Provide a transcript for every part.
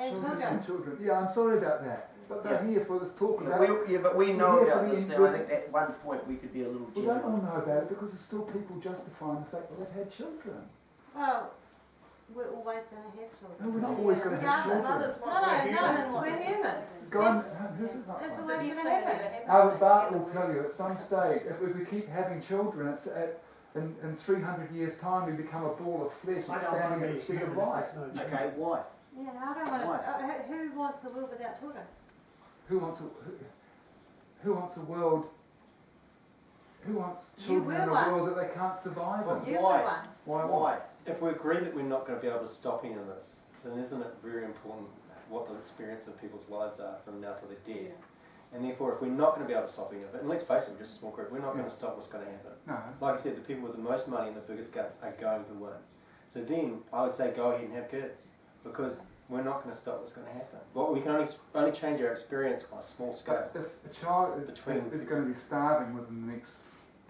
And children. Yeah, I'm sorry about that. But they're here for this talk about... but we know about this now. I think at one point we could be a little We general. don't all know about it because there's still people justifying the fact that they've had children. Well, we're always going to have children. No, we're not always going to have children. No, we're human. Who's it not? That's the way it's going to happen. Albert Bart will tell you at some stage, if we keep having children, it's in 300 years' time we become a ball of flesh expanding at the speed of light. Okay, why? Yeah, I don't want to. Who wants a world without children? Who wants a world? Who wants children in a world that they can't survive in? You were one. Why? If we agree that we're not going to be able to stop any of this, then isn't it very important what the experience of people's lives are from now till their death? And therefore, if we're not going to be able to stop any of it, and let's face it, we're just a small group, we're not going to stop what's going to happen. No. Like I said, the people with the most money and the biggest guts are going to win. So then, I would say go ahead and have kids, because we're not going to stop what's going to happen. Well, we can only change our experience on a small scale. But if a child is going to be starving within the next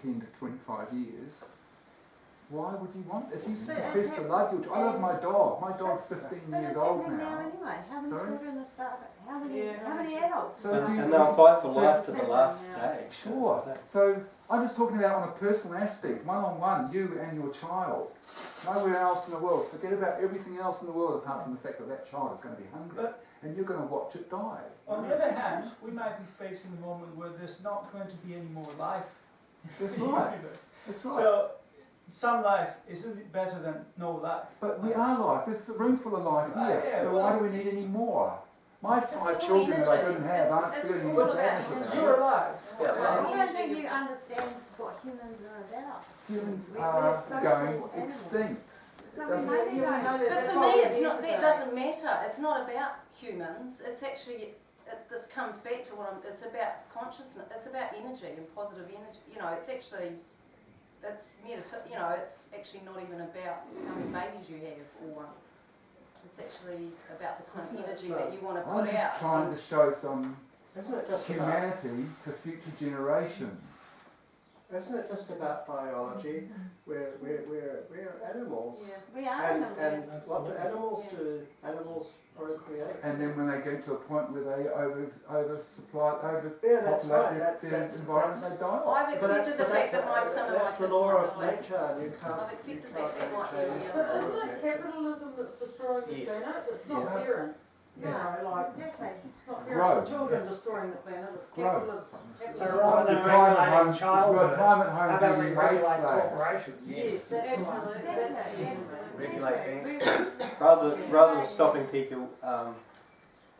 10 to 25 years, why would you want? If you profess to love your child, I love my dog. My dog's 15 years old now. Anyway. How many children are starving? How many adults? So and they'll fight for life to the last day. Sure. So I'm just talking about on a personal aspect, one-on-one, you and your child. Nowhere else in the world. Forget about everything else in the world apart from the fact that that child is going to be hungry. And you're going to watch it die. On the other hand, we might be facing a moment where there's not going to be any more life. That's right. That's right. So some life isn't better than no life. But we are life. There's a room full of life here. Yeah, so why do we need any more? My 5 children that I didn't have aren't feeling any sadness about You're it. alive. I don't think you understand what humans are about. Humans are going extinct. So we may be going. But for me, it's not. That doesn't matter. It's not about humans. It's actually. This comes back to what it's about consciousness. It's about energy and positive energy. You know, it's actually. It's you know, it's actually not even about how many babies you have, or it's actually about the kind of energy that you want to put out. I'm just trying to show some humanity to future generations. Isn't it just about biology? We're animals. Yeah. We are And animals. what do animals do? Animals procreate. And then when they get to a point where they overpopulate That's right. their environment, they die off. I've accepted the fact that some of my that's the kids law might of not live. nature. You can't. I've accepted that that might be the But other. isn't it capitalism that's destroying the planet? It's not Yeah. parents. You Yeah. know, like, Exactly. not Growth. parents and children destroying the planet, it's Growth. capitalism. So rather than regulating childbirth, how about we regulate corporations? Yes, that's Absolutely. Regulate gangsters. Rather than stopping people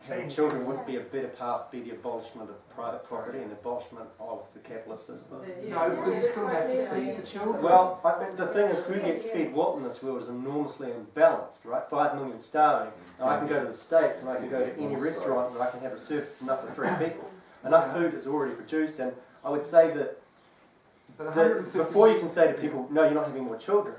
having children, would be a better path be the abolishment of private property and the abolishment of the capitalist system. No, because you still have to feed the children. Well, I think the thing is, who gets fed what in this world is enormously imbalanced, right? 5 million starving. And I can go to the States and I can go to any restaurant where I can have a served enough for 3 people. Enough food is already produced, and I would say that before you can say to people, no, you're not having more children,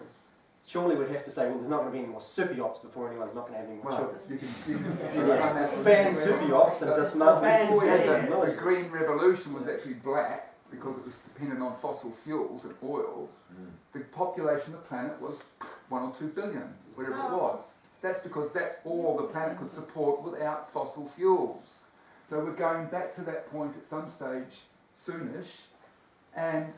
surely we'd have to say, well, there's not going to be any more super yachts before anyone's not going to have any more children. You can Ban super yachts and dismantle the Green Revolution was actually black because it was dependent on fossil fuels and oil. The population of the planet was 1 or 2 billion, whatever it was. That's because that's all the planet could support without fossil fuels. So we're going back to that point at some stage soonish, and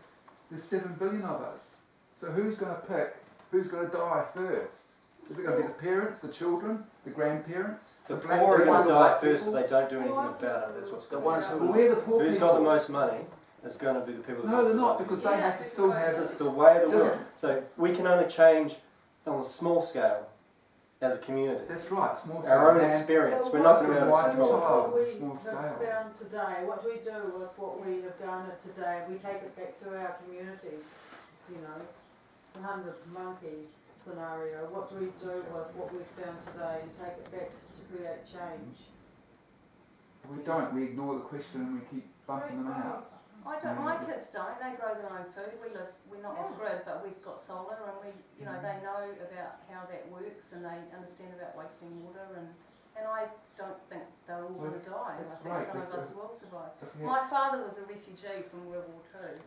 there's 7 billion of us. So who's going to pick? Who's going to die first? Is it going to be the parents, the children, the grandparents? The poor are going to die first if they don't do anything about it. That's what's going to happen. We're the poor Who's people. got the most money is going to be the people that No, they're not, because they have to still have... It's the way of the world. So we can only change on a small scale as a community. That's right, small scale. Our own experience. So we're not going to be able to what control What we small have scale. found today, what do we do with what we have garnered today? We take it back to our communities, you know, the 100 monkey scenario. What do we do with what we've found today and take it back to create change? We don't. We ignore the question and we keep bumping them out. I don't. My kids don't. They grow their own food. We're not off grid, but we've got solar, and you know, they know about how that works, and they understand about wasting water, and I don't think they're all going to die. I think some of us will survive. My father was a refugee from World War II,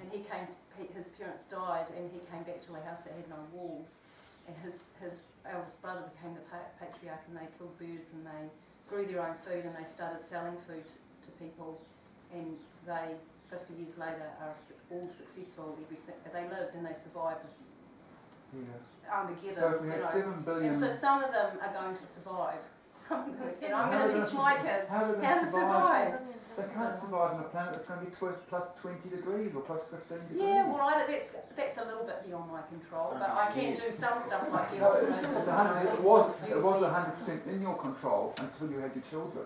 and his parents died, and he came back to a house that had no walls, and his eldest brother became the patriarch, and they killed birds and they grew their own food and they started selling food to people, and they 50 years later are all successful. They lived and they survived this Armageddon. So if we had 7 billion. And so some of them are going to survive. Some of them are saying, I'm going to teach my kids how to how to survive. They can't survive on a planet that's going to be plus 20 degrees or plus 15 degrees. Yeah, well, that's a little bit beyond my control, but I can do some stuff like get off the moon. It was 100% in your control until you had your children.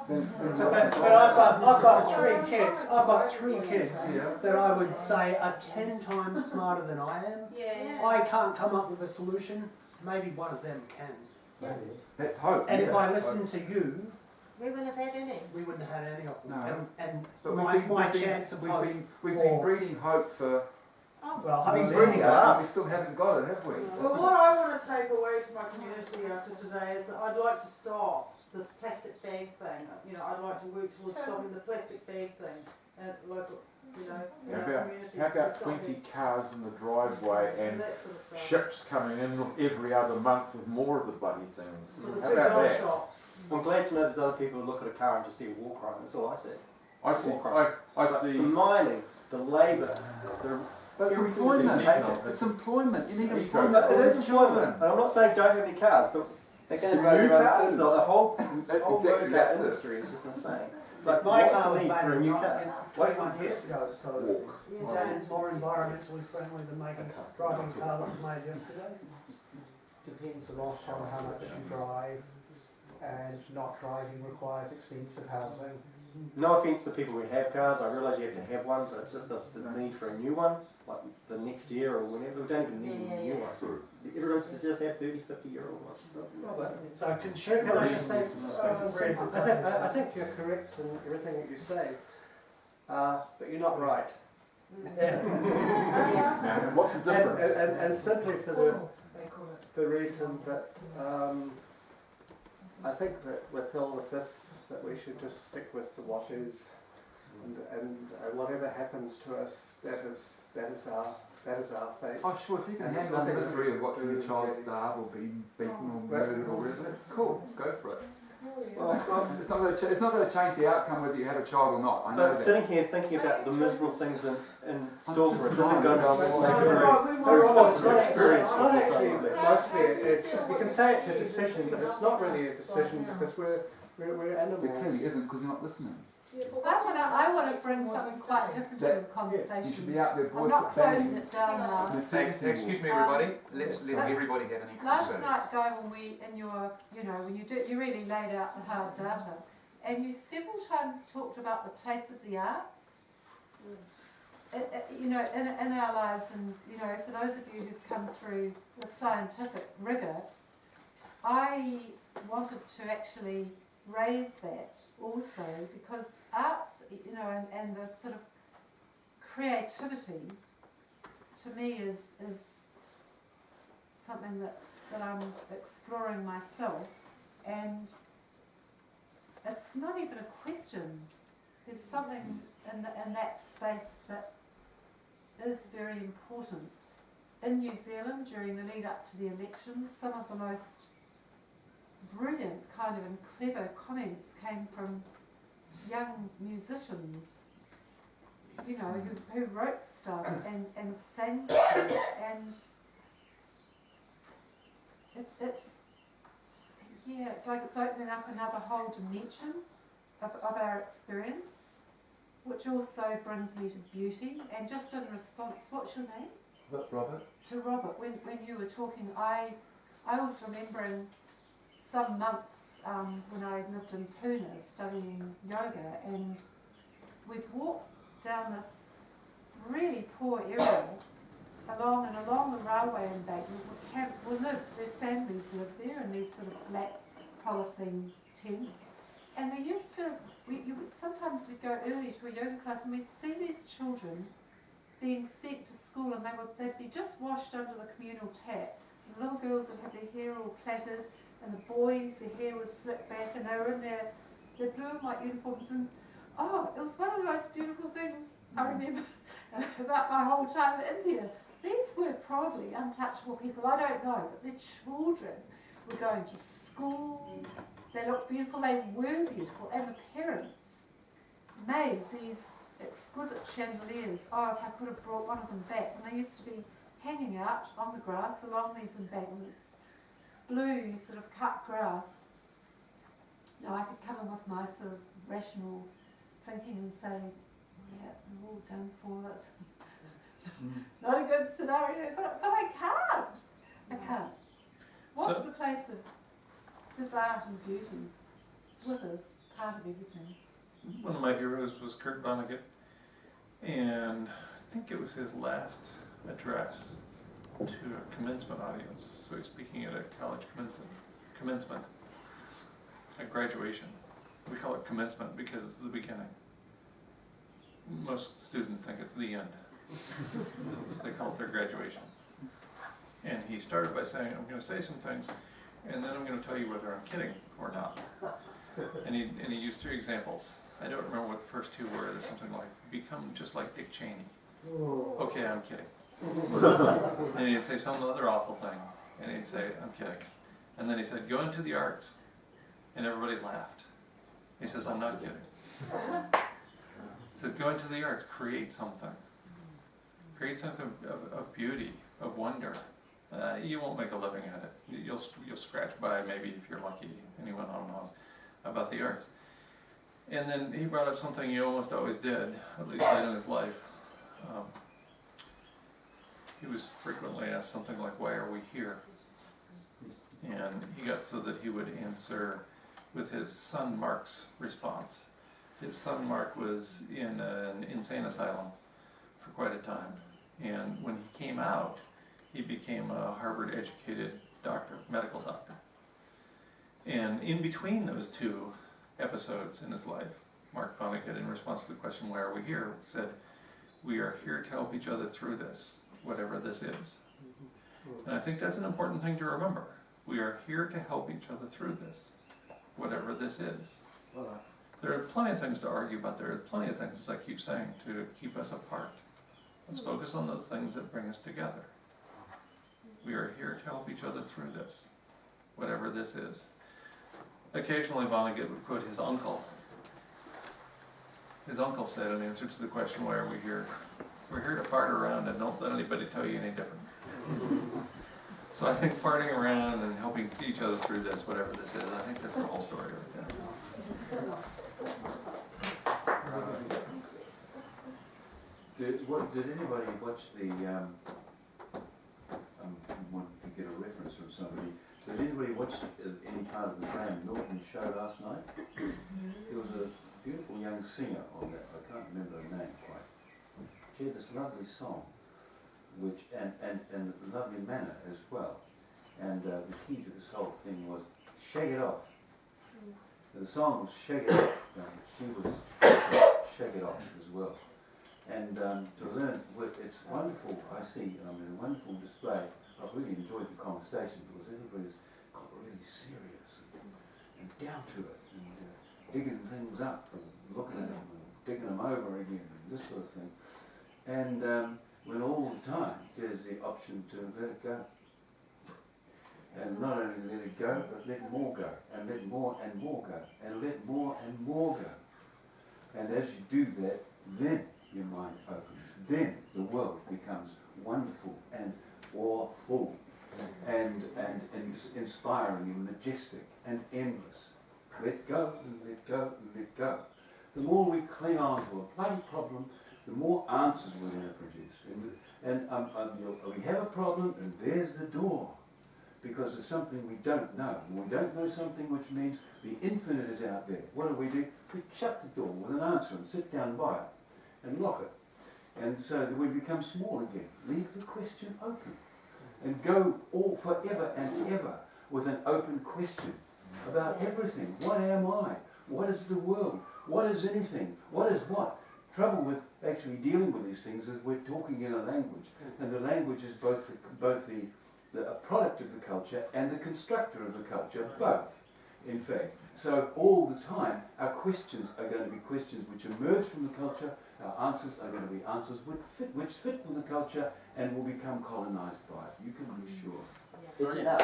But I've got 3 kids. I've got 3 kids that I would say are 10 times smarter than I am. Yeah. I can't come up with a solution. Maybe one of them can. Yes. Let's hope. And yes. if I listened to you, We wouldn't have had any. we wouldn't have had any of them. No. And But my chance of hope. we've been breeding hope for. Well, We've been having breeding said it, that, and we still haven't got it, have we? Well, what I want to take away to my community after today is that I'd like to stop this plastic bag thing. You know, I'd like to work towards stopping the plastic bag thing at local, you know, in our communities. How about Stop 20 it. cars in the driveway and That sort of stuff. ships coming in every other month with more of the bloody things? For the How two about dollar that? shop. I'm glad to know there's other people who look at a car and just see a war crime. That's all I see. I see. I But see. the mining, the labour, the But it's everything's employment. been taken. It's employment. You need Eco. employment But for it is those employment. children. And I'm not saying don't have any cars, but they're going to New go around cars. first. The whole That's whole exactly motorcar that's it. industry is just insane. It's like, my what's car the was need made for a in new China car? 3 months years ago, so Walk. it's more environmentally friendly than driving a car that was made yesterday. Depends a lot on how much you drive, and not driving requires expensive housing. No offence to people who have cars, I realise you have to have one, but it's just the need for a new one, like the next year or whenever. We don't even need a new one. Everyone should just have 30, 50-year-old ones. So Can I just say, consumers. I think you're correct in everything that you say, but you're not right. And what's the difference? And simply for the reason that I think that with all of this, that we should just stick with what is, and whatever happens to us, that is our fate. Oh, sure. If you can And there's handle the nothing misery of watching your to child really- starve or be beaten or Well- murdered or whatever, that's cool. Go for it. Well, It's not going to change the outcome whether you have a child or not. I know but that. sitting here thinking about the miserable things in store for us isn't just going to trying make to- a Right, very we positive want- experience. It's not actually mostly. You can say it's a decision, but it's not really a decision because we're animals. It clearly isn't because you're not listening. I want to bring something quite different to the You should conversation. be out there I'm not closing banning it down now. maternity Excuse me, Um, everybody. Let's let everybody have an equal Last say. night, Guy, when when you really laid out the hard data, and you several times talked about the place of the arts, in our lives, and for those of you who've come through the scientific rigour, I wanted to actually raise that also because arts, and the sort of creativity, to me is something that I'm exploring myself, and it's not even a question. There's something in that space that is very important. In New Zealand, during the lead up to the elections, some of the most brilliant kind of and clever comments came from young musicians, who wrote stuff and sang stuff, and it's like it's opening up another whole dimension of our experience, which also brings me to beauty. And just in response, what's your name? Robert? To Robert, when you were talking, I was remembering some months when I lived in Pune studying yoga, and we'd walk down this really poor area along the railway embankment. Their families lived there in these sort of black polythene tents, and they used to. Sometimes we'd go early to a yoga class, and we'd see these children being sent to school, and they'd be just washed under the communal tap. The little girls would have their hair all plaited, and the boys, their hair was slicked back, and they were in their blue and white uniforms. And it was one of the most beautiful things I remember about my whole time in India. these were probably untouchable people, I don't know, but their children were going to school, they looked beautiful, they were beautiful, and the parents made these exquisite chandeliers. Oh, if I could have brought one of them back. And they used to be hanging out on the grass along these embankments, blue sort of cut grass. Now I could come in with my sort of rational thinking and say, yeah, we're all done for, that's not a good scenario, but I can't. I can't. What's the place of this art and beauty? It's with us, part of everything. One of my heroes was Kurt Vonnegut, and I think it was his last address to a commencement audience. So he's speaking at a college commencement, a graduation. We call it commencement because it's the beginning. Most students think it's the end. So they call it their graduation. And he started by saying, I'm going to say some things, and then I'm going to tell you whether I'm kidding or not. And he used 3 examples. I don't remember what the first 2 were. There's something like, become just like Dick Cheney. Okay, I'm kidding. And he'd say some other awful thing, and he'd say, I'm kidding. And then he said, go into the arts. And everybody laughed. He says, I'm not kidding. He says, go into the arts, create something. Create something of beauty, of wonder. You won't make a living at it. You'll scratch by maybe if you're lucky. And he went on and on about the arts. And then he brought up something he almost always did, at least late in his life. He was frequently asked something like, why are we here? And he got so that he would answer with his son Mark's response. His son Mark was in an insane asylum for quite a time. And when he came out, he became a Harvard-educated doctor, medical doctor. And in between those 2 episodes in his life, Mark Vonnegut, in response to the question, why are we here, said, we are here to help each other through this, whatever this is. And I think that's an important thing to remember. We are here to help each other through this, whatever this is. There are plenty of things to argue about. There are plenty of things, as I keep saying, to keep us apart. Let's focus on those things that bring us together. We are here to help each other through this, whatever this is. Occasionally Vonnegut would quote his uncle. His uncle said in answer to the question, why are we here? We're here to fart around and don't let anybody tell you any different. So I think farting around and helping each other through this, whatever this is, I think that's the whole story right there. Did anybody watch the, want to get a reference from somebody, did anybody watch any part of the Graham Norton show last night? There was a beautiful young singer on that, I can't remember her name quite. She had this lovely song, which and a lovely manner as well. And the key to this whole thing was Shake It Off. The song was Shake It Off. She was Shake It Off as well. And to learn, it's wonderful, I see, a wonderful display. I've really enjoyed the conversation because everybody's got really serious and down to it and digging things up and looking at them and digging them over again and this sort of thing. And when all the time there's the option to let it go. And not only let it go, but let more go, and let more and more go, and let more and more go. And as you do that, then your mind opens. Then the world becomes wonderful and awful and inspiring and majestic and endless. Let go and let go and let go. The more we cling on to a bloody problem, the more answers we're going to produce. And we have a problem, and there's the door. Because there's something we don't know. And we don't know something, which means the infinite is out there. What do? We shut the door with an answer and sit down by it and lock it. And so that we become small again. Leave the question open. And go all forever and ever with an open question about everything. What am I? What is the world? What is anything? What is what? Trouble with actually dealing with these things is we're talking in a language. And the language is both a product of the culture and the constructor of the culture, both, in fact. So all the time, our questions are going to be questions which emerge from the culture Our answers are going to be answers which fit with the culture and will become colonised by it. You can be sure. Isn't that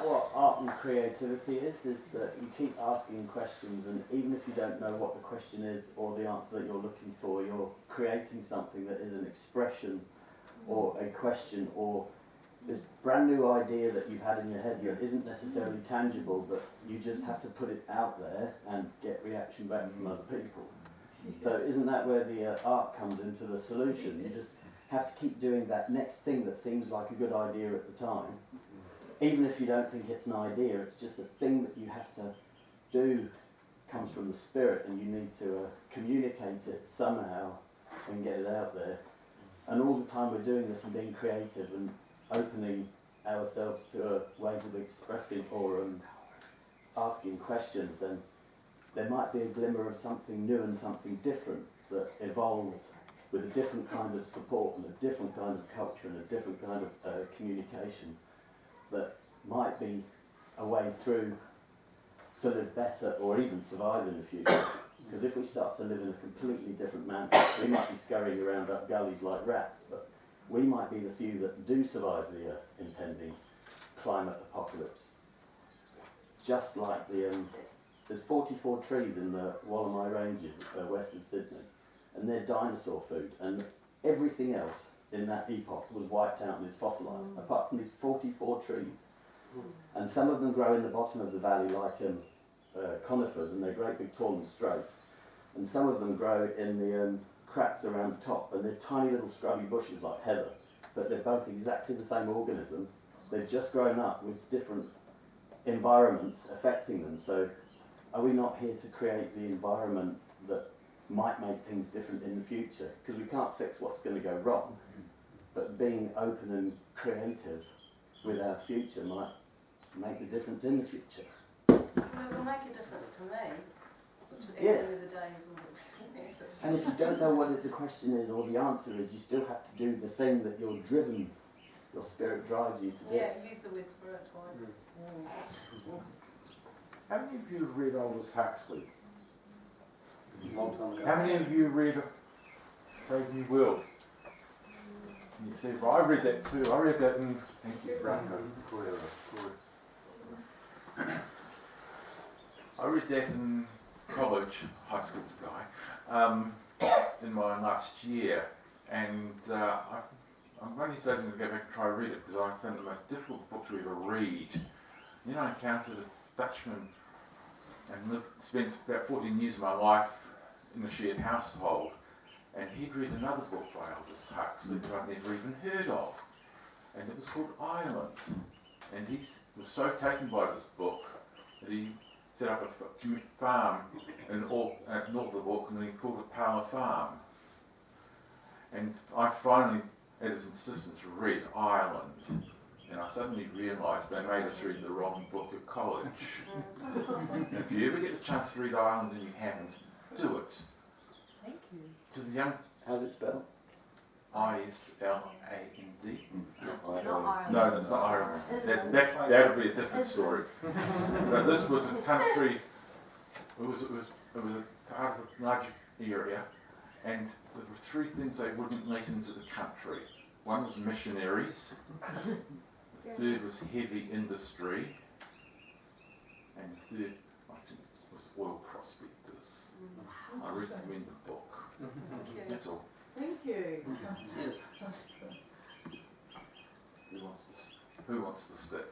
what art and creativity is? Is that you keep asking questions, and even if you don't know what the question is or the answer that you're looking for, you're creating something that is an expression or a question or this brand new idea that you've had in your head that isn't necessarily tangible, but you just have to put it out there and get reaction back from other people. So isn't that where the art comes into the solution? You just have to keep doing that next thing that seems like a good idea at the time. Even if you don't think it's an idea, it's just a thing that you have to do, comes from the spirit, and you need to communicate it somehow and get it out there. And all the time we're doing this and being creative and opening ourselves to ways of expressing or asking questions, then there might be a glimmer of something new and something different that evolves with a different kind of support and a different kind of culture and a different kind of communication that might be a way through to live better or even survive in the future. Because if we start to live in a completely different manner, we might be scurrying around up gullies like rats, but we might be the few that do survive the impending climate apocalypse. Just like there's 44 trees in the Wallamai Ranges, west of Sydney, and they're dinosaur food, and everything else in that epoch was wiped out and is fossilised, apart from these 44 trees. And some of them grow in the bottom of the valley like conifers, and they're great big tall and straight. And some of them grow in the cracks around the top, and they're tiny little scrubby bushes like heather, but they're both exactly the same organism. They've just grown up with different environments affecting them. So are we not here to create the environment that might make things different in the future? Because we can't fix what's going to go wrong, but being open and creative with our future might make the difference in the future. Well, it will make a difference to me, which at the end of the day is all that matters. And if you don't know what the question is or the answer is, you still have to do the thing that you're driven, your spirit drives you to do. Yeah, use the word spirit twice. How many of you have read Aldous Huxley? A long time ago. How many of you read Brave New World? You see, well, I read that too. I read that in, thank you, Ranga. I read that in college, high school guy, in my last year, and I'm one of these days going to go back and try to read it because I found it the most difficult book to ever read. Then I encountered a Dutchman and spent about 14 years of my life in a shared household, and he'd read another book by Aldous Huxley that I'd never even heard of, and it was called Ireland. And he was so taken by this book that he set up a farm in north of Auckland, and he called it Power Farm. And I finally, at his insistence, read Ireland, and I suddenly realised they made us read the wrong book at college. If you ever get the chance to read Ireland and you haven't, do it. Thank you. To the young, how's it spelled? I-S-L-A-N-D. Not Ireland. No, it's not Ireland. That would be a different story. But this was a country. It was a part of a large area, and there were three things they wouldn't let into the country. One was missionaries. The third was heavy industry, and the third, I think, was oil prospectors. I recommend the book. That's all. Thank you. yes. Who wants to stick?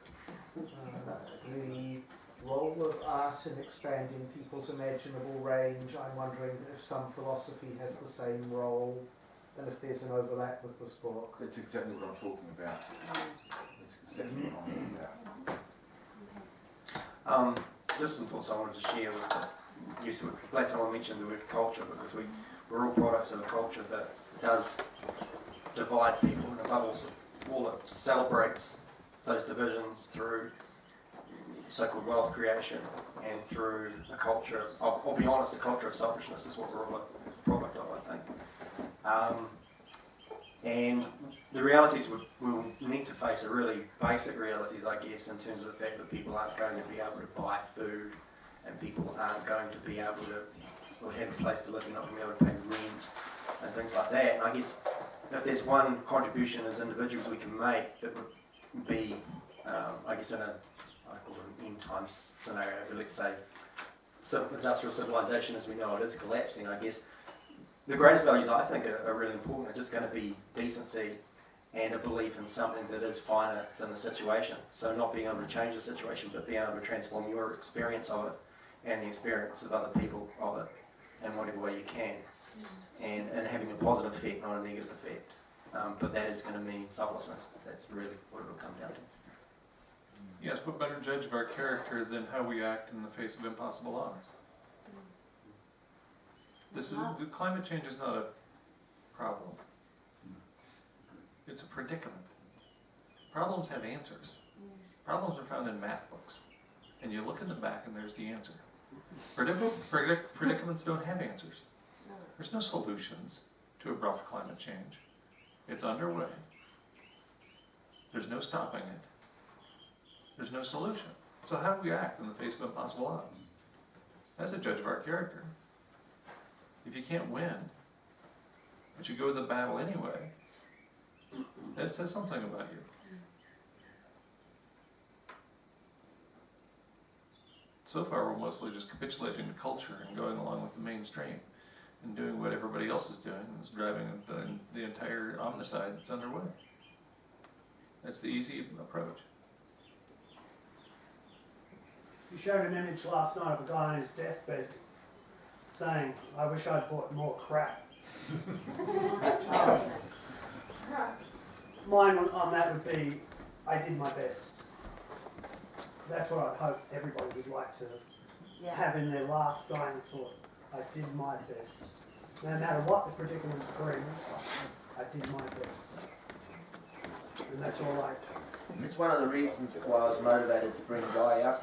The role of art in expanding people's imaginable range, I'm wondering if some philosophy has the same role and if there's an overlap with this book. That's exactly what I'm talking about. That's exactly what I'm talking about. Just some thoughts I wanted to share was that glad someone mentioned the word culture, because we're all products of a culture that does divide people, and above all it celebrates those divisions through so-called wealth creation and through a culture, I'll be honest, a culture of selfishness is what we're all a product of, I think. And the realities we'll need to face are really basic realities, I guess, in terms of the fact that people aren't going to be able to buy food and people aren't going to be able to, or have a place to live, they're not going to be able to pay rent and things like that. And I guess if there's one contribution as individuals we can make, it would be, I guess in a, I call it an end times scenario, but let's say industrial civilization as we know it is collapsing, I guess the greatest values I think are really important are just going to be decency and a belief in something that is finer than the situation. So not being able to change the situation, but being able to transform your experience of it and the experience of other people of it in whatever way you can. And having a positive effect, not a negative effect. But that is going to mean selflessness. That's really what it will come down to. Yes, but better judge of our character than how we act in the face of impossible odds. The climate change is not a problem. It's a predicament. Problems have answers. Problems are found in math books. And you look in the back and there's the answer. Predicaments don't have answers. There's no solutions to abrupt climate change. It's underway. There's no stopping it. There's no solution. So how do we act in the face of impossible odds? That's a judge of our character. If you can't win, but you go to the battle anyway, that says something about you. So far, we're mostly just capitulating to culture and going along with the mainstream and doing what everybody else is doing, and is driving the entire omnicide that's underway. That's the easy approach. You showed an image last night of a guy on his deathbed saying, "I wish I'd bought more crap." Mine on that would be, I did my best. That's what I hope everybody would like to have in their last dying thought. I did my best. No matter what the predicament brings, I did my best. And that's all right. It's one of the reasons why I was motivated to bring Guy up